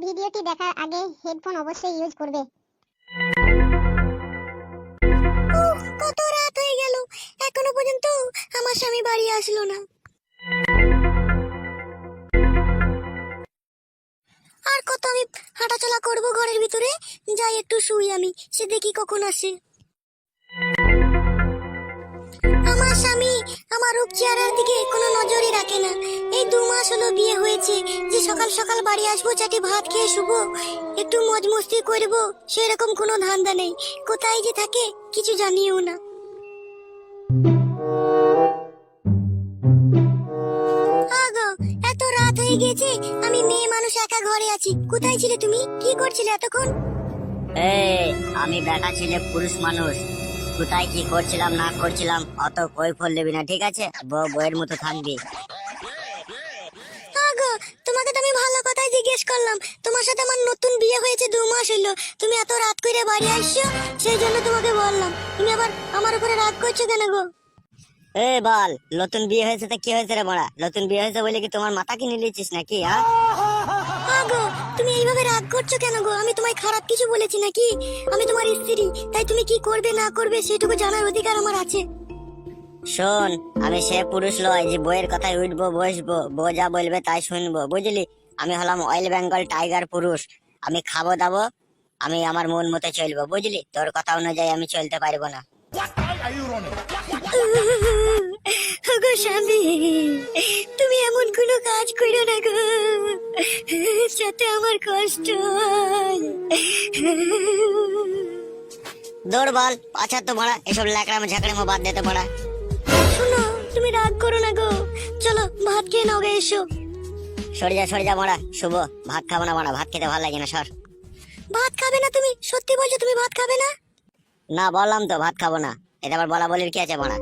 ভিডিওটি দেখার আগে হেডফোন অবশ্যই ইউজ করবে। কত রাত হয়ে গেল, এখনো পর্যন্ত আমার স্বামী বাড়ি আসলো না। আর কত আমি হাঁটাচলা করব ঘরের ভিতরে? যাই একটু শুই আমি, সে দেখি কখন আসে। আমার স্বামী আমার রূপ চেহারার দিকে কোনো নজরই রাখে না। এই 2 মাস হলো বিয়ে হয়েছে, যে সকাল সকাল বাড়ি আসবো, চাটি ভাত খেয়ে শুবো, একটু মজ মস্তি করবো, সেরকম কোনো ধান্দা নেই। কোথায় যে থাকে কিছু জানিও না। আগো, এত রাত হয়ে গেছে, আমি মেয়ে মানুষ একা ঘরে আছি। কোথায় ছিলে তুমি? কি করছিলে এতক্ষণ? আমি বেটা ছেলে পুরুষ মানুষ, কোথায় কি করছিলাম না করছিলাম অত কৈফল দিবি না, ঠিক আছে? বউয়ের মতো থাকবি। আগো, তোমাকে তো আমি ভালো কথাই জিজ্ঞেস করলাম। তোমার সাথে আমার নতুন বিয়ে হয়েছে, 2 মাস হলো, তুমি এত রাত করে বাড়ি আসছো, সেই জন্য তোমাকে বললাম। তুমি আবার আমার উপরে রাগ করছো কেন গো? বল, নতুন বিয়ে হয়েছে তো কি হয়েছে রে বড়া? নতুন বিয়ে হয়েছে বলে কি তোমার মাথা কিনে নিয়েছিস নাকি? আগো, তুমি এইভাবে রাগ করছো কেন গো? আমি তোমায় খারাপ কিছু বলেছি নাকি? আমি তোমার স্ত্রী, তাই তুমি কি করবে না করবে সেটুকু জানার অধিকার আমার আছে। শোন, আমি সে পুরুষ লয় যে বইয়ের কথায় উঠবো বসবো, বউ যা বলবে তাই শুনবো, বুঝলি? আমি হলাম অয়েল বেঙ্গল টাইগার পুরুষ। আমি খাবো দাবো, আমি আমার মন মতো চলবো, বুঝলি? তোর কথা অনুযায়ী আমি চলতে পারবো না। গো স্বামী, তুমি এমন কোনো কাজ করো না গো যাতে আমার কষ্ট হয়। দৌড় বল, আচ্ছা তো বড়া, এসব ল্যাকড়ামো ঝাঁকড়ামো বাদ দিতে বড়া। শোনো, তুমি রাগ করো না গো, চলো ভাত খেয়ে নাও গে, এসো। সরে যা বড়া, শুভ। ভাত খাবো না বড়া, ভাত খেতে ভালো লাগে না, সর। ভাত খাবে না তুমি? সত্যি বলছো তুমি ভাত খাবে না? না, বললাম তো ভাত খাবো না। এটা আবার বলা বলির কি আছে বড়া?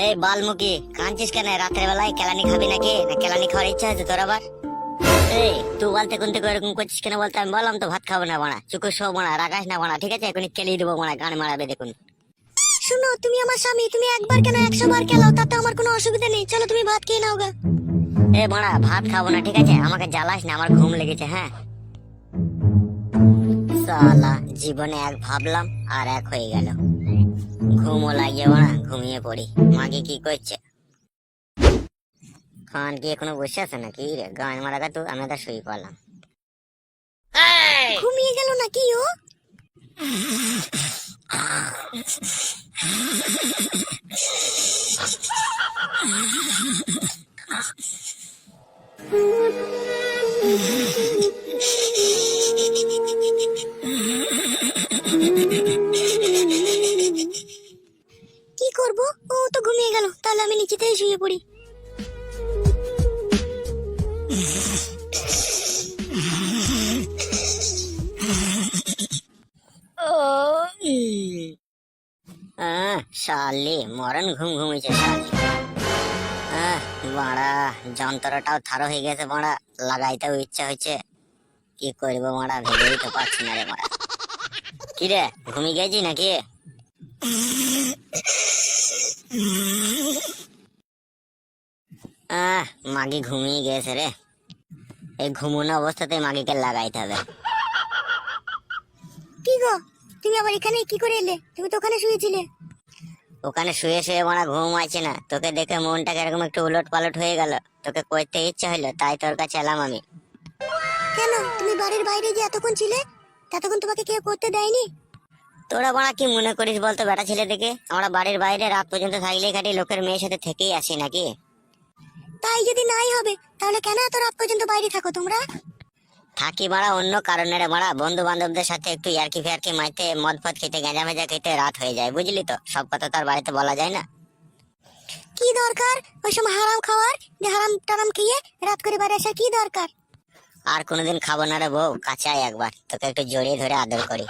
এই বালমুখী, কাঁদছিস কেন? রাতের বেলায় কেলানি খাবি নাকি? না কেলানি খাওয়ার ইচ্ছা আছে তোর আবার? তুই বলতে কোনতে এরকম করছিস কেন বলতে? আমি বললাম তো ভাত খাবো না বড়া, চুকুর শো বড়া, রাগাস না বড়া, ঠিক আছে? এখনই কেলিয়ে দেবো বড়া, গান মারাবে দেখুন। শোনো, তুমি আমার স্বামী, তুমি একবার কেন 100 বার খেলাও, তাতে আমার কোনো অসুবিধা নেই। চলো তুমি ভাত খেয়ে নাও গা। বড়া, ভাত খাবো না, ঠিক আছে? আমাকে জ্বালাস না, আমার ঘুম লেগেছে। হ্যাঁ সালা, জীবনে এক ভাবলাম আর এক হয়ে গেল। ঘুমও লাগিয়ে বড়া, ঘুমিয়ে পড়ি। মাগে কি করছে? খান কি এখনো বসে আছে নাকি রে? গান মারা তো আমি তো শুয়ে পড়লাম। ঘুমিয়ে গেল নাকি ও? কি করব? ও তো ঘুমিয়ে গেল, তাহলে আমি নিচেতেই শুয়ে পড়ি। শালি মরণ ঘুম ঘুমিয়েছে শালি। বাড়া, যন্ত্রটাও থারো হয়ে গেছে বাড়া, লাগাইতেও ইচ্ছা হচ্ছে। কি করবো মারা, ভেবেই তো পারছি না রে মারা। কি রে, ঘুমিয়ে গেছি নাকি? মাগি ঘুমিয়ে গেছে রে। এই ঘুমোনো অবস্থাতে মাগিকে লাগাইতে হবে। কি গো, তুমি আবার এখানে কি করে এলে? তুমি তো ওখানে শুয়েছিলে। ওখানে শুয়ে শুয়ে মারা ঘুম আছে না, তোকে দেখে মনটা এরকম একটু উলট পালট হয়ে গেল, তোকে করতে ইচ্ছা হইলো, তাই তোর কাছে এলাম আমি। কেন, তুমি বাড়ির বাইরে যে এতক্ষণ ছিলে, ততক্ষণ তোমাকে কেউ করতে দেয়নি? তোরা বাড়া কি মনে করিস বলতো বেটা ছেলে দেখে? আমরা বাড়ির বাইরে রাত পর্যন্ত থাকলেই খাটি লোকের মেয়ের সাথে থেকেই আসি নাকি? তাই যদি নাই হবে, তাহলে কেন এত রাত পর্যন্ত বাইরে থাকো তোমরা? থাকি মারা অন্য কারণে রে মারা, বন্ধু বান্ধবদের সাথে একটু ইয়ার্কি ফেয়ার্কি মাইতে, মদ ফদ খেতে, গাঁজা মেজা খেতে রাত হয়ে যায়, বুঝলি তো? সব কথা তো আর বাড়িতে বলা যায় না। কি দরকার ওই সময় হারাম খাওয়ার? যে হারাম টারাম খেয়ে রাত করে বাইরে আসার কি দরকার? আর কোনোদিন খাবো না রে বউ, কাঁচাই একবার তোকে একটু জড়িয়ে ধরে আদর করি।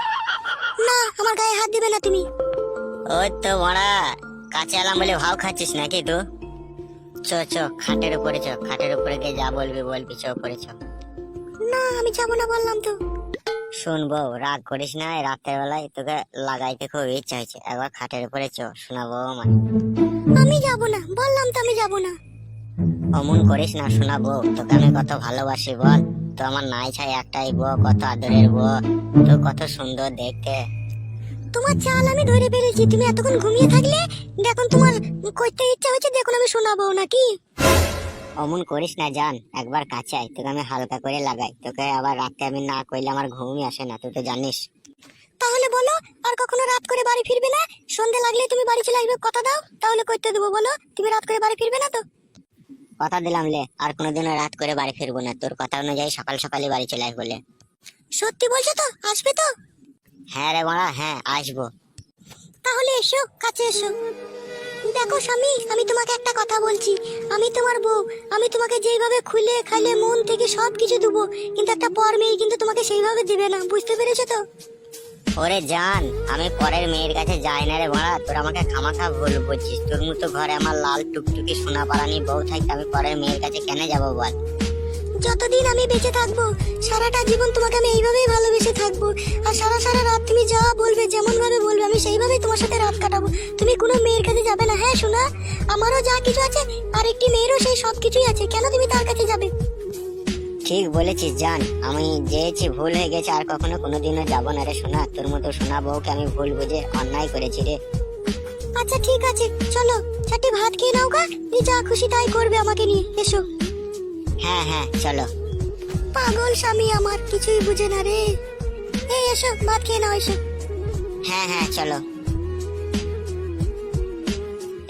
না, আমার গায়ে হাত দিবে না তুমি। ওই তো মারা, কাছে এলাম বলে ভাও খাচ্ছিস নাকি তুই? চ খাটের উপরে খাটের উপরে গিয়ে যা বলবি বলবি, চ করে চ। না, আমি যাবো না বললাম তো। শোন বউ, রাগ করিস না, এই রাতের বেলায় তোকে লাগাইতে খুব ইচ্ছা হয়েছে, একবার খাটের উপরে শোনাবো মানে। আমি যাব না, বললাম তো আমি যাব না। অমন করিস না শোনাবো, তোকে আমি কত ভালোবাসি বল। তো আমার নাই ছাই একটাই বউ, কত আদরের বউ, তো কত সুন্দর দেখতে। তোমার চাল আমি ধরে ফেলেছি, তুমি এতক্ষণ ঘুমিয়ে থাকলে দেখুন তোমার করতে ইচ্ছা হচ্ছে, দেখুন আমি শোনাবো নাকি। অমন করিস না জান, একবার কাছে আয়, তোকে আমি হালকা করে লাগাই। তোকে আবার রাতে আমি না কইলে আমার ঘুমই আসে না, তুই তো জানিস। তাহলে বলো, আর কখনো রাত করে বাড়ি ফিরবে না? সন্ধে লাগলে তুমি বাড়ি চলে আসবে, কথা দাও, তাহলে করতে দেবো। বলো তুমি রাত করে বাড়ি ফিরবে না তো? কথা দিলাম লে, আর কোনোদিনও রাত করে বাড়ি ফিরবো না, তোর কথা অনুযায়ী সকাল সকালই বাড়ি চলে আসবো লে। সত্যি বলছো তো? আসবে তো? হ্যাঁ রে মারা, হ্যাঁ আসবো। তাহলে এসো, কাছে এসো। দেখো স্বামী, আমি তোমাকে একটা কথা বলছি, আমি তোমার বউ, আমি তোমাকে যেইভাবে খুলে খাইলে মন থেকে সবকিছু দেবো, কিন্তু একটা পর মেয়ে কিন্তু তোমাকে সেইভাবে দিবে না, বুঝতে পেরেছো তো? ওরে জান, আমি পরের মেয়ের কাছে যাই না রে মারা, তোর আমাকে খামাখা ভুল বুঝছিস। তোর মতো ঘরে আমার লাল টুকটুকি সোনা পারানি বউ থাকতে আমি পরের মেয়ের কাছে কেন যাবো বল? যতদিন আমি বেঁচে থাকবো সারাটা জীবন তোমাকে আমি এইভাবেই ভালোবেসে থাকবো, আর সারা সারা রাত তুমি যা বলবে, যেমন ভাবে বলবে, আমি সেইভাবেই তোমার সাথে রাত কাটাবো। তুমি কোনো মেয়ের কাছে যাবে না, হ্যাঁ শোনা? আমারও যা কিছু আছে আর একটি মেয়েরও সেই সব কিছুই আছে, কেন তুমি তার কাছে যাবে? ঠিক বলেছিস জান, আমি যেয়েছি, ভুল হয়ে গেছে, আর কখনো কোনোদিনও যাবো না রে সোনা। তোর মতো সোনা বউকে আমি ভুল বুঝে অন্যায় করেছি রে। আচ্ছা ঠিক আছে, চলো চারটে ভাত খেয়ে নাও গা, তুমি যা খুশি তাই করবে আমাকে নিয়ে, এসো। হ্যাঁ হ্যাঁ চলো। পাগল স্বামী আমার, কিছুই বুঝে না রে। এই এসো, ভাত খেয়ে নাও, এসো। হ্যাঁ হ্যাঁ চলো।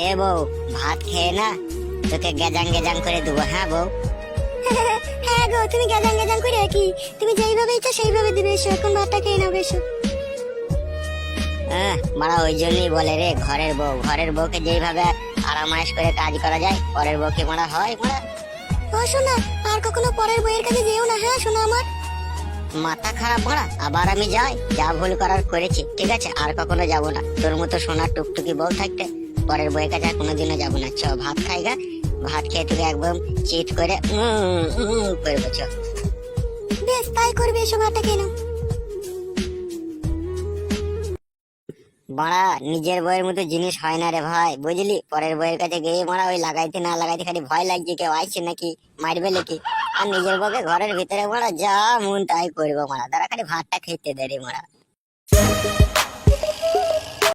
এ বউ, ভাত খেয়ে না, তোকে গেজাং গেজাং করে দেবো। হ্যাঁ বউ। হ্যাঁ গো, তুমি গেজাং গেজাং করে কি, তুমি যেইভাবে ইচ্ছা সেইভাবে দিবে, এসো এখন ভাতটা খেয়ে নাও, এসো। মারা ওই জন্যই বলে রে, ঘরের বউ, ঘরের বউকে যেইভাবে আরামায়েশ করে কাজ করা যায়, পরের বউকে মারা হয় মারা। ও শোনা, আর কখনো পরের বইয়ের কাছে যেও না, হ্যাঁ শোনা আমার। মাথা খারাপ মারা, আবার আমি যাই, যা ভুল করার করেছি, ঠিক আছে, আর কখনো যাব না। তোর মতো সোনার টুকটুকি বউ থাকতে পরের বইয়ের কাছে আর কোনোদিনও যাবো না। চ ভাত খাই গা, ভাত খেয়ে তোকে একদম চিট করে করবো। চ বেশ তাই করবে, এসো ভাতটা খেয়ে নাও। মারা নিজের বইয়ের মতো জিনিস হয় না রে ভাই, বুঝলি? পরের বইয়ের কাছে গিয়ে মারা ওই লাগাইতে না লাগাইতে খালি ভয় লাগছে, কেউ আইছে নাকি, মারবে নাকি। আর নিজের বউকে ঘরের ভিতরে মারা যা মন তাই করবো মারা, তারা খালি ভাতটা খেতে দেয় রে মারা।